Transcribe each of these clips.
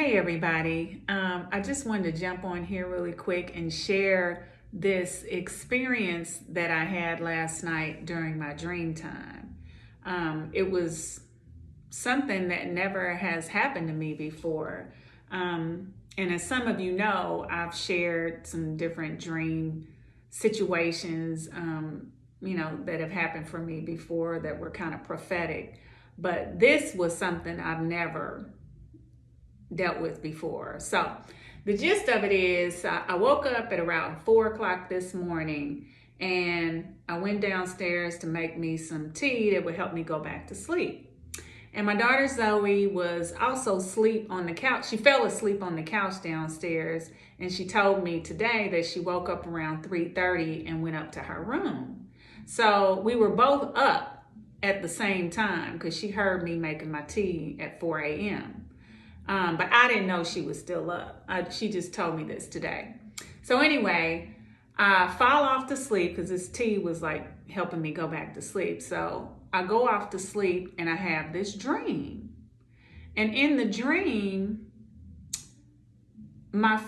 Hey everybody, I just wanted to jump on here really quick and share this experience that I had last night during my dream time. It was something that never has happened to me before. And as some of you know, I've shared some different dream situations, that have happened for me before that were kind of prophetic. But this was something I've never dealt with before. So the gist of it is I woke up at around 4 o'clock this morning and I went downstairs to make me some tea that would help me go back to sleep. And my daughter Zoe was also asleep on the couch. She fell asleep on the couch downstairs, and she told me today that she woke up around 3:30 and went up to her room. So we were both up at the same time because she heard me making my tea at 4 a.m. But I didn't know she was still up. She just told me this today. So anyway, I fall off to sleep because this tea was like helping me go back to sleep. So I go off to sleep and I have this dream. And in the dream, my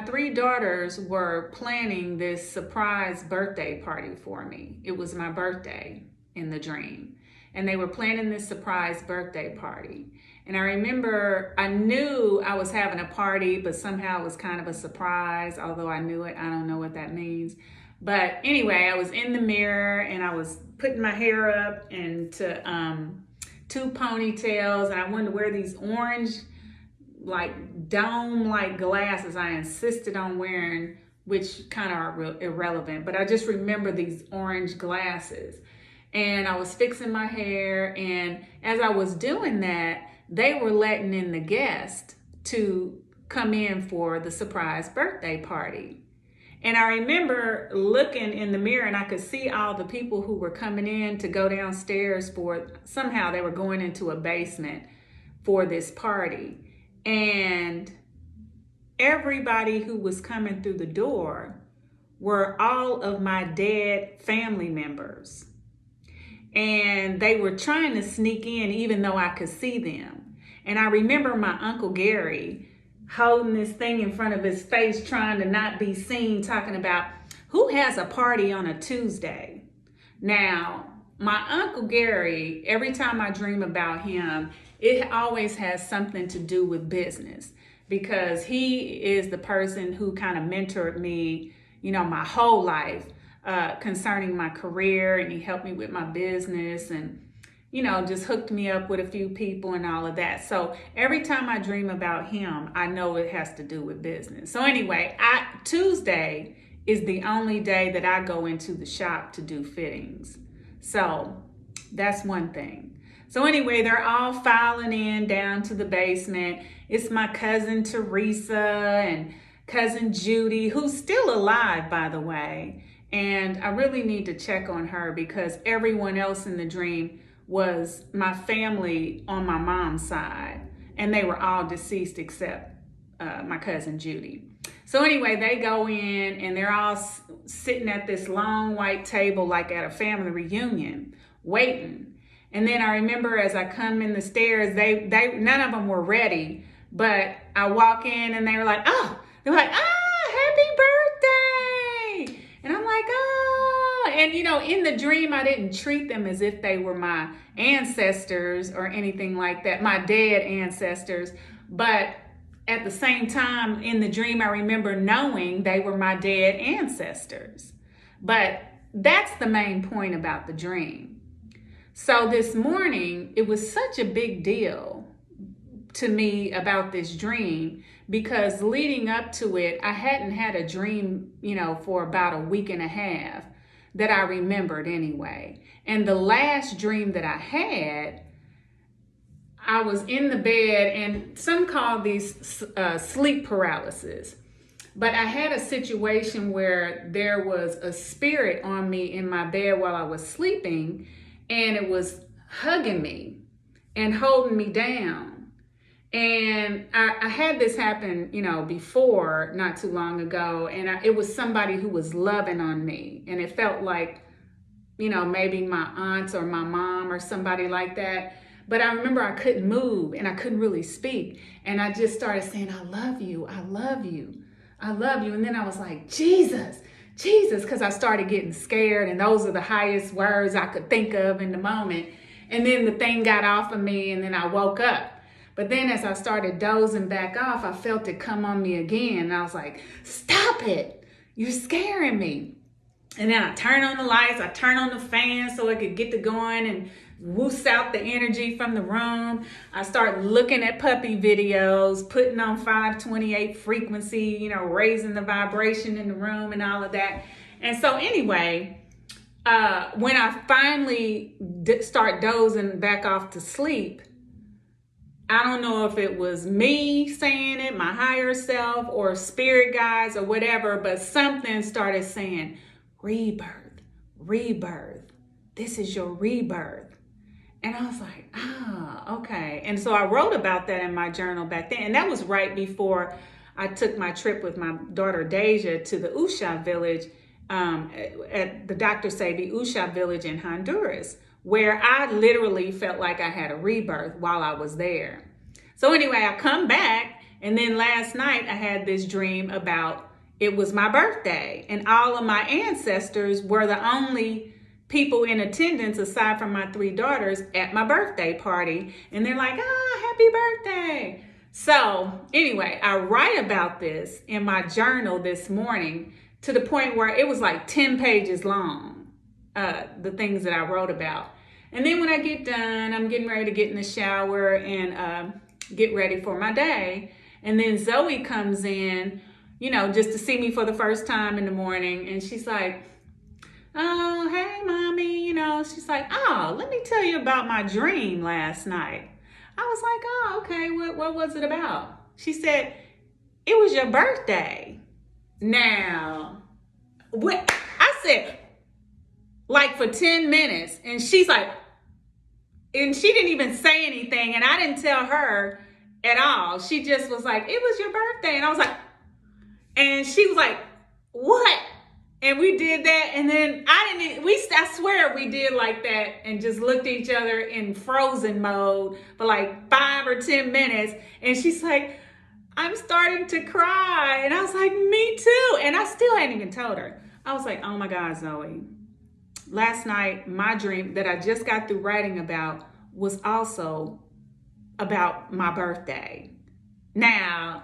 three daughters were planning this surprise birthday party for me. It was my birthday in the dream. And they were planning this surprise birthday party. And I remember I knew I was having a party, but somehow it was kind of a surprise, although I knew it. I don't know what that means. But anyway, I was in the mirror and I was putting my hair up into two ponytails, and I wanted to wear these orange, like dome-like glasses I insisted on wearing, which kind of are irrelevant. But I just remember these orange glasses. And I was fixing my hair, and as I was doing that, they were letting in the guests to come in for the surprise birthday party. And I remember looking in the mirror and I could see all the people who were coming in to go downstairs somehow they were going into a basement for this party. And everybody who was coming through the door were all of my dead family members. And they were trying to sneak in even though I could see them. And I remember my Uncle Gary holding this thing in front of his face, trying to not be seen, talking about who has a party on a Tuesday. Now, my Uncle Gary, every time I dream about him, it always has something to do with business, because he is the person who kind of mentored me, my whole life. Concerning my career, and he helped me with my business and, just hooked me up with a few people and all of that. So every time I dream about him, I know it has to do with business. So anyway, Tuesday is the only day that I go into the shop to do fittings. So that's one thing. So anyway, they're all filing in down to the basement. It's my cousin Teresa and cousin Judy, who's still alive, by the way. And I really need to check on her because everyone else in the dream was my family on my mom's side. And they were all deceased except my cousin Judy. So anyway, they go in and they're all sitting at this long white table like at a family reunion, waiting. And then I remember as I come in the stairs, they none of them were ready. But I walk in and they were like, happy birthday. And I'm like, and in the dream, I didn't treat them as if they were my ancestors or anything like that, my dead ancestors. But at the same time, in the dream, I remember knowing they were my dead ancestors. But that's the main point about the dream. So this morning, it was such a big deal to me about this dream, because leading up to it, I hadn't had a dream, for about a week and a half that I remembered anyway. And the last dream that I had, I was in the bed, and some call these sleep paralysis. But I had a situation where there was a spirit on me in my bed while I was sleeping, and it was hugging me and holding me down. And I had this happen, before, not too long ago, and it was somebody who was loving on me, and it felt like, maybe my aunt or my mom or somebody like that. But I remember I couldn't move and I couldn't really speak. And I just started saying, I love you, I love you, I love you. And then I was like, Jesus, Jesus, because I started getting scared. And those are the highest words I could think of in the moment. And then the thing got off of me and then I woke up. But then as I started dozing back off, I felt it come on me again. And I was like, stop it. You're scaring me. And then I turn on the lights, I turn on the fan so I could get to going and whoosh out the energy from the room. I start looking at puppy videos, putting on 528 frequency, you know, raising the vibration in the room and all of that. And so anyway, when I finally start dozing back off to sleep, I don't know if it was me saying it, my higher self, or spirit guides or whatever, but something started saying, rebirth, rebirth. This is your rebirth. And I was like, okay. And so I wrote about that in my journal back then. And that was right before I took my trip with my daughter Deja to the Usha village, at the doctors say the Usha village in Honduras, where I literally felt like I had a rebirth while I was there. So anyway, I come back, and then last night I had this dream about it was my birthday, and all of my ancestors were the only people in attendance aside from my 3 daughters at my birthday party. And they're like, happy birthday. So anyway, I write about this in my journal this morning to the point where it was like 10 pages long, the things that I wrote about. And then when I get done, I'm getting ready to get in the shower and get ready for my day. And then Zoe comes in, you know, just to see me for the first time in the morning. And she's like, oh, hey, mommy, you know, she's like, oh, let me tell you about my dream last night. I was like, oh, okay, what was it about? She said, it was your birthday. Now, what I said, like for 10 minutes, and she's like, and she didn't even say anything, and I didn't tell her at all. She just was like, it was your birthday. And I was like, and she was like, what? And we did that, and then I swear we did like that and just looked at each other in frozen mode for like 5 or 10 minutes. And she's like, I'm starting to cry. And I was like, me too. And I still hadn't even told her. I was like, oh my God, Zoe. Last night, my dream that I just got through writing about was also about my birthday. Now,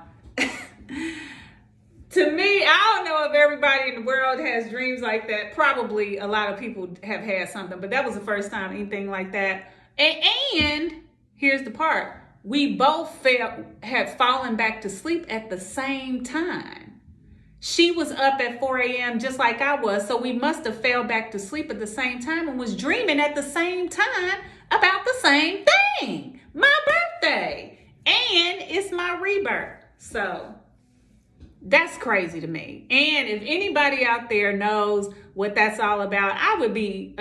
to me, I don't know if everybody in the world has dreams like that. Probably a lot of people have had something, but that was the first time anything like that. And here's the part. We both had fallen back to sleep at the same time. She was up at 4 a.m. just like I was, so we must have fell back to sleep at the same time and was dreaming at the same time about the same thing, my birthday. And it's my rebirth. So that's crazy to me. And if anybody out there knows what that's all about, I would be,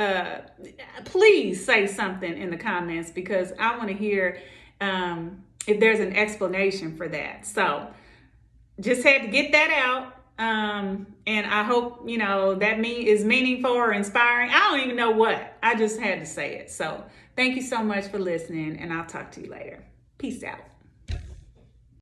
please say something in the comments, because I want to hear if there's an explanation for that. So just had to get that out. And I hope, you know, that is meaningful or inspiring. I don't even know what. I just had to say it. So thank you so much for listening, and I'll talk to you later. Peace out.